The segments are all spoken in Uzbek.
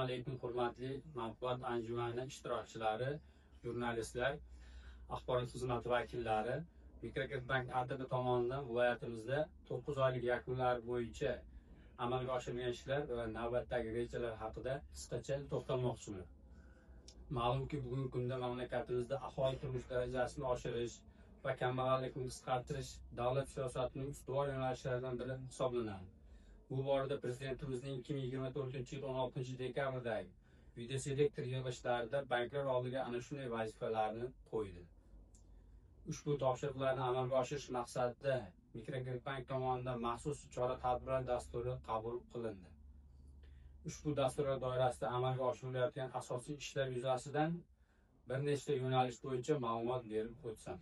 Assalomu alaykum hurmatli matbuot anjumani ishtirokchilari, jurnalistlar, axborot xizmati vakillari. Mikrokredit bank ATB tomonidan viloyatimizda 9 oylik yakunlar bo'yicha amalga oshirilgan ishlar va navbatdagi rejalar haqida qisqacha to'xtalmoqchiman. Ma'lumki, bugungi kunda mamlakatimizda aholi turmush darajasini oshirish va kambag'allikni qisqartirish davlat siyosatining ustuvor yo'nalishlaridan biri hisoblanadi. Bu borada Prezidentimizning 2024-yil 16 dekabrdagi videoselektor yig'ilishlarida banklar oldiga ana shunday vazifalarni qo'ydi. Ushbu topshiriqlarni amalga oshirish maqsadida Mikrokredit bank tomonidan maxsus chora-tadbirlar dasturi qabul qilindi. Ushbu dasturlar doirasida amalga oshirilayotgan asosiy ishlar yuzasidan bir nechta yo'nalish bo'yicha ma'lumot berib o'tsam.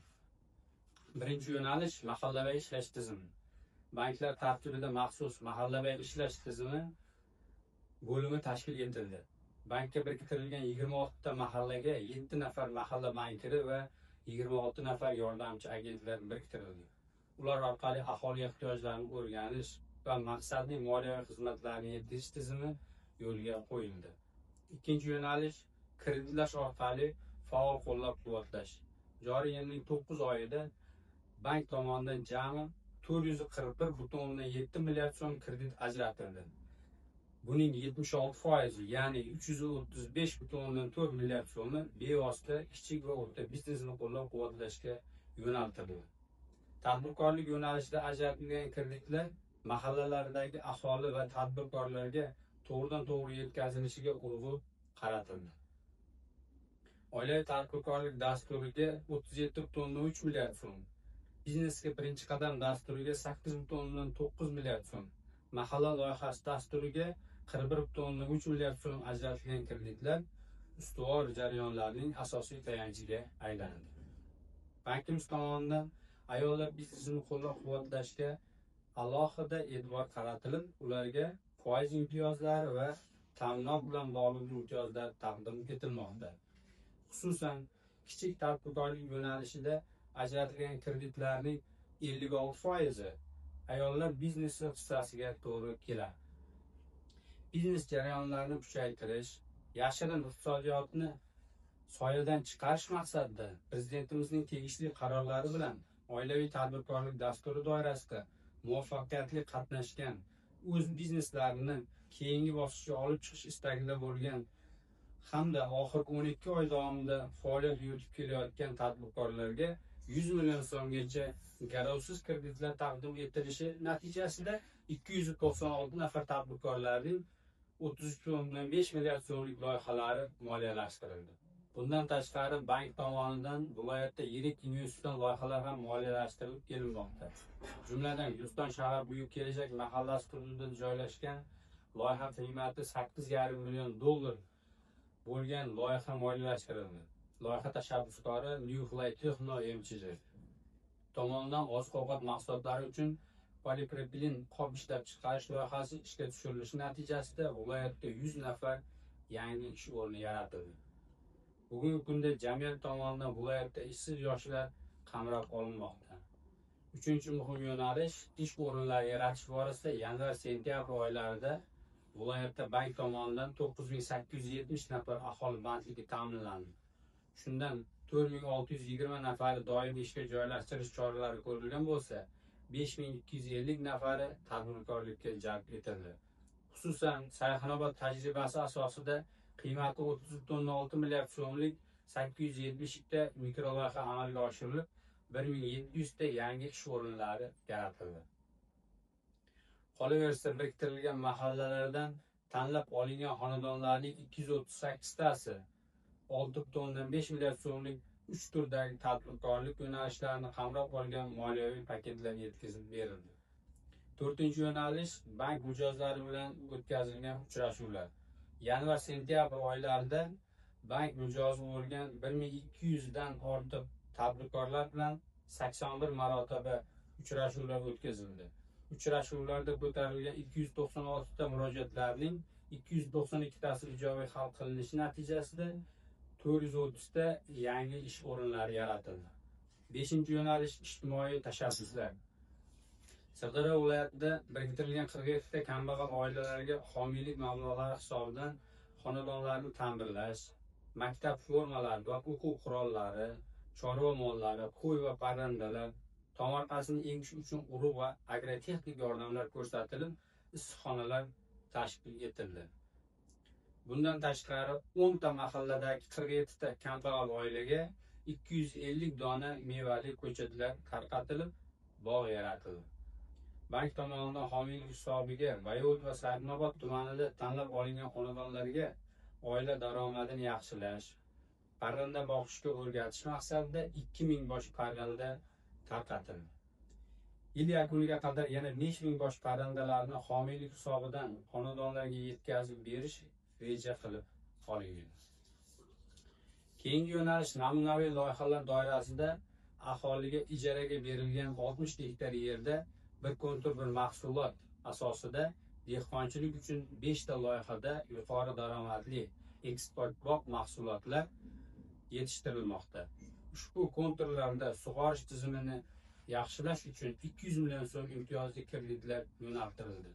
Birinchi yo'nalish mahallaviy ishlash tizimi. Banklar tarkibida maxsus mahallaviy ishlash tizimi bo'limi tashkil etildi. Bankka biriktirilgan 26 ta mahallaga 7 nafar mahalla bankiri va 26 nafar yordamchi agentlar biriktirildi. Ular orqali aholi ehtiyojlarini o'rganish va maqsadli moliyaviy xizmatlarni yetkazish tizimi yo'lga qo'yildi. Ikkinchi yo'nalish kreditlash orqali faol qo'llab-quvvatlash. Joriy yilning 9 oyida bank tomonidan jami 441,7 milliard so'm kredit ajratildi. Buning 76%, ya'ni 335,4 milliard so'mi bevosita kichik va o'rta biznesni qo'llab-quvvatlashga yo'naltirildi. Tadbirkorlik yo'nalishida ajratilgan kreditlar mahallalardagi aholi va tadbirkorlarga to'g'ridan-to'g'ri yetkazilishiga urg'u qaratildi. Oilaviy tadbirkorlik dasturiga 37,3 milliard so'm, biznesga birinchi qadam dasturiga 8,9 milliard so'm, mahalla loyihasi dasturiga 41,3 milliard so'm ajratilgan kreditlar ustuvor jarayonlarning asosiy tayanchiga aylandi. Bankimiz tomonidan ayollar biznesini qo'llab-quvvatlashga alohida e'tibor qaratilib, ularga foiz imtiyozlari va ta'minot bilan bog'liq imtiyozlar taqdim etilmoqda. Xususan, kichik tadbirkorlik yo'nalishida ajratilgan kreditlarning 56% ayollar biznesi hissasiga to'g'ri keladi. Biznes jarayonlarini kuchaytirish, yashirin iqtisodiyotni soyadan chiqarish maqsadida Prezidentimizning tegishli qarorlari bilan oilaviy tadbirkorlik dasturi doirasida muvaffaqiyatli qatnashgan, o'z bizneslarini keyingi bosqichga olib chiqish istagida bo'lgan hamda oxirgi 12 oy davomida faoliyat yuritib kelayotgan tadbirkorlarga 100 million so'mgacha garovsiz kreditlar taqdim etilishi natijasida 296 nafar tadbirkorlarning 33,5 milliard so'mlik loyihalari moliyalashtirildi. Bundan tashqari bank tomonidan viloyatda yirik investitsion loyihalar ham moliyalashtirilib kelinmoqda. Jumladan, Guliston shahar Buyuk kelajak mahallasi hududida joylashgan loyiha qiymati 8,5 million dollar bo'lgan loyiha moliyalashtirildi. Loyiha tashabbuskori New Fly Techno MCJ tomonidan oziq-ovqat mahsulotlari uchun polipropilin qop ishlab chiqarish loyihasi ishga tushirilishi natijasida viloyatda 100 nafar yangi ish o'rni yaratildi. Bugungi kunda jamiyat tomonidan viloyatda ishsiz yoshlar qamrab olinmoqda. Uchinchi muhim yo'nalish ish o'rinlari yaratish borasida yanvar-sentyabr oylarida viloyatda bank tomonidan 9,870 nafar aholi bandligi ta'minlandi. Shundan 4,620 nafari doimiy ishga joylashtirish choralari ko'rilgan bo'lsa, 5,250 nafari tadbirkorlikka jalb etildi. Xususan, Sayxunobod tajribasi asosida qiymati 30,6 milliard so'mlik 872 ta mikroloyiha amalga oshirilib, 1700 ta yangi ish o'rinlari yaratildi. Qolaversa, biriktirilgan mahallalardan tanlab olingan xonadonlarning 238 tasi 6,5 milliard so'mlik 3 turdagi tadbirkorlik yo'nalishlarini qamrab olgan moliyaviy paketlar yetkazib berildi. 4-chi yo'nalish bank mijozlari bilan o'tkazilgan uchrashuvlar. Yanvar-sentyabr oylarida bank mijozi bo'lgan 1200 dan ortiq tadbirkorlar bilan 81 marotaba uchrashuvlar o'tkazildi. Uchrashuvlarda ko'tarilgan 296 ta murojaatlarning 292 tasi ijobiy hal qilinishi natijasida 430 ta yangi ish o'rinlari yaratildi. 5-chi yo'nalish ijtimoiy tashabbuslar. Sirdaryo viloyatida biriktirilgan 47 ta kambag'al oilalarga homiylik mablag'lari hisobidan xonadonlarni ta'mirlash, maktab formalari va o'quv qurollari, chorva mollari, qo'y va parrandalar, tomorqasini engish uchun urug' va agrotexnik yordamlar ko'rsatilib, issiqxonalar tashkil etildi. Bundan tashqari 10 ta mahalladagi 47 ta kambag'al oilaga 250 dona mevali ko'chatlar tarqatilib, bog' yaratildi. Bank tomonidan homiylik hisobiga Bayot va Sarnobod tumanida tanlab olingan xonadonlarga oila daromadini yaxshilash, parranda boqishga o'rgatish maqsadida 2000 bosh parranda tarqatildi. Yil yakuniga qadar yana 5000 bosh parrandalarni homiylik hisobidan xonadonlarga yetkazib berish reja qilib olingan. Keyingi yo'nalish namunaviy loyihalar doirasida aholiga ijaraga berilgan 60 gektar yerda bir kontur bir mahsulot asosida dehqonchilik uchun 5 ta loyihada yuqori daromadli eksportbop mahsulotlar yetishtirilmoqda. Ushbu konturlarda sug'orish tizimini yaxshilash uchun 200 million so'm imtiyozli kreditlar yo'naltirildi.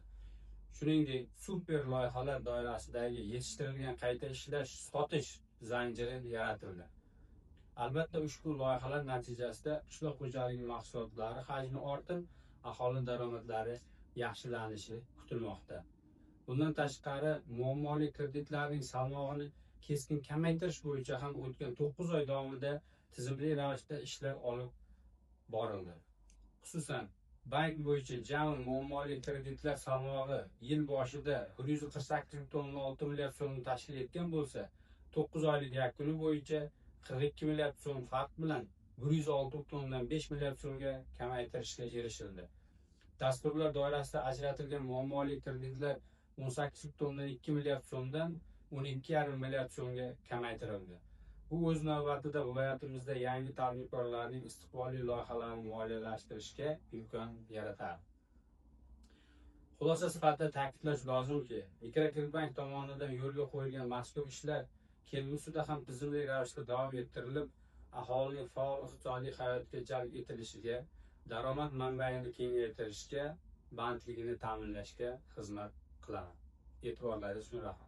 Shuningdek, super loyihalar doirasidagi yetishtirilgan qayta ishlash sotish zanjiri yaratildi. Albatta, ushbu loyihalar natijasida qishloq xo'jaligi mahsulotlari hajmi ortib, aholi daromadlari yaxshilanishi kutilmoqda. Bundan tashqari, muammoli kreditlarning salmog'ini keskin kamaytirish bo'yicha ham o'tgan 9 oy davomida tizimli ravishda ishlar olib borildi. Xususan, bank bo'yicha jami muammoli kreditlar salmog'i yil boshida 148,6 milliard so'mni tashkil etgan bo'lsa, 9 oylik yakuni bo'yicha 42 milliard so'm farq bilan 106,5 milliard so'mga kamaytirishga erishildi. Dasturlar doirasida ajratilgan muammoli kreditlar 18,2 milliard so'mdan 12,5 milliard so'mga kamaytirildi. Bu o'z navbatida viloyatimizda yangi tadbirkorlarning istiqbolli loyihalarini moliyalashtirishga imkon yaratadi. Xulosa sifatida ta'kidlash lozimki, Mikrokreditbank tomonidan yo'lga qo'yilgan mazkur ishlar kelgusida ham tizimli ravishda davom ettirilib, aholining faol iqtisodiy hayotga jalb etilishiga, daromad manbaini kengaytirishga, bandligini ta'minlashga xizmat qiladi. E'tiborlaringiz uchun rahmat.